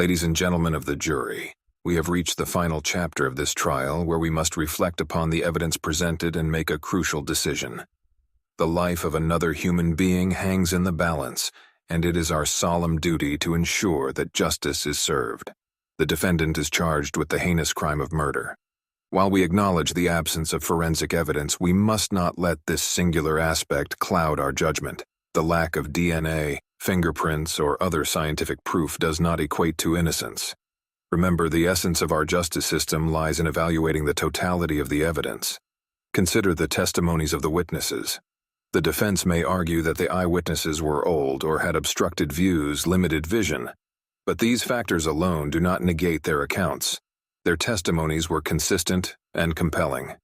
Ladies and gentlemen of the jury, we have reached the final chapter of this trial where we must reflect upon the evidence presented and make a crucial decision. The life of another human being hangs in the balance, and it is our solemn duty to ensure that justice is served. The defendant is charged with the heinous crime of murder. While we acknowledge the absence of forensic evidence, we must not let this singular aspect cloud our judgment. The lack of DNA, fingerprints, or other scientific proof does not equate to innocence. Remember, the essence of our justice system lies in evaluating the totality of the evidence. Consider the testimonies of the witnesses. The defense may argue that the eyewitnesses were old or had obstructed views, limited vision, but these factors alone do not negate their accounts. Their testimonies were consistent and compelling.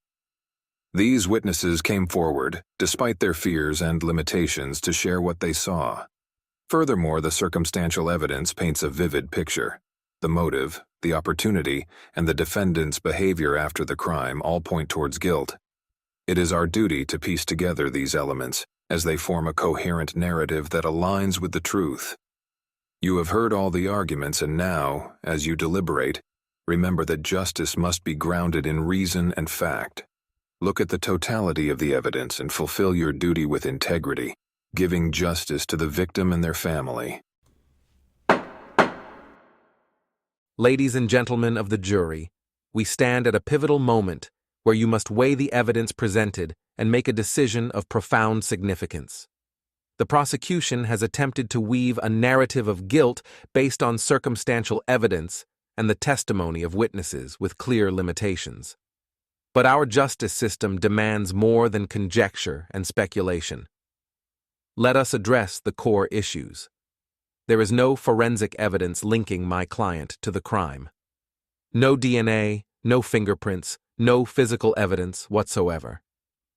These witnesses came forward, despite their fears and limitations, to share what they saw. Furthermore, the circumstantial evidence paints a vivid picture. The motive, the opportunity, and the defendant's behavior after the crime all point towards guilt. It is our duty to piece together these elements as they form a coherent narrative that aligns with the truth. You have heard all the arguments, and now, as you deliberate, remember that justice must be grounded in reason and fact. Look at the totality of the evidence and fulfill your duty with integrity, giving justice to the victim and their family. Ladies and gentlemen of the jury, we stand at a pivotal moment where you must weigh the evidence presented and make a decision of profound significance. The prosecution has attempted to weave a narrative of guilt based on circumstantial evidence and the testimony of witnesses with clear limitations. But our justice system demands more than conjecture and speculation. Let us address the core issues. There is no forensic evidence linking my client to the crime. No DNA, no fingerprints, no physical evidence whatsoever.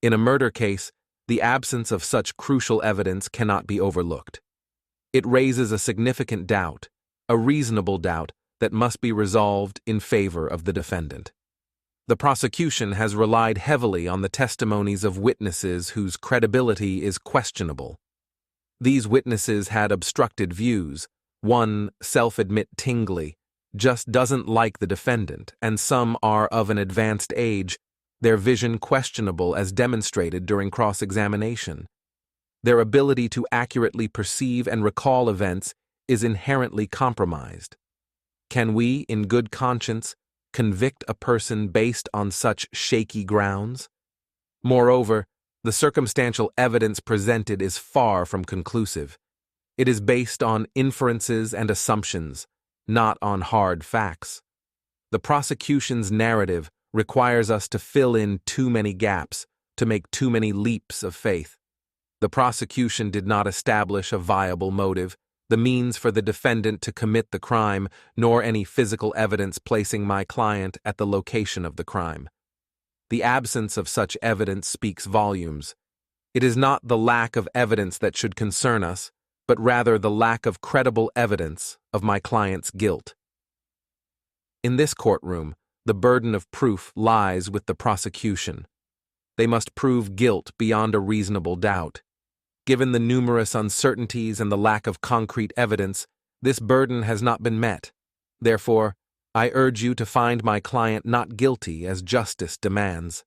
In a murder case, the absence of such crucial evidence cannot be overlooked. It raises a significant doubt, a reasonable doubt, that must be resolved in favor of the defendant. The prosecution has relied heavily on the testimonies of witnesses whose credibility is questionable. These witnesses had obstructed views. One, self-admit Tingley, just doesn't like the defendant, and some are of an advanced age, their vision questionable as demonstrated during cross-examination. Their ability to accurately perceive and recall events is inherently compromised. Can we, in good conscience, convict a person based on such shaky grounds? Moreover, the circumstantial evidence presented is far from conclusive. It is based on inferences and assumptions, not on hard facts. The prosecution's narrative requires us to fill in too many gaps, to make too many leaps of faith. The prosecution did not establish a viable motive, the means for the defendant to commit the crime, nor any physical evidence placing my client at the location of the crime. The absence of such evidence speaks volumes. It is not the lack of evidence that should concern us, but rather the lack of credible evidence of my client's guilt. In this courtroom, the burden of proof lies with the prosecution. They must prove guilt beyond a reasonable doubt. Given the numerous uncertainties and the lack of concrete evidence, this burden has not been met. Therefore, I urge you to find my client not guilty as justice demands.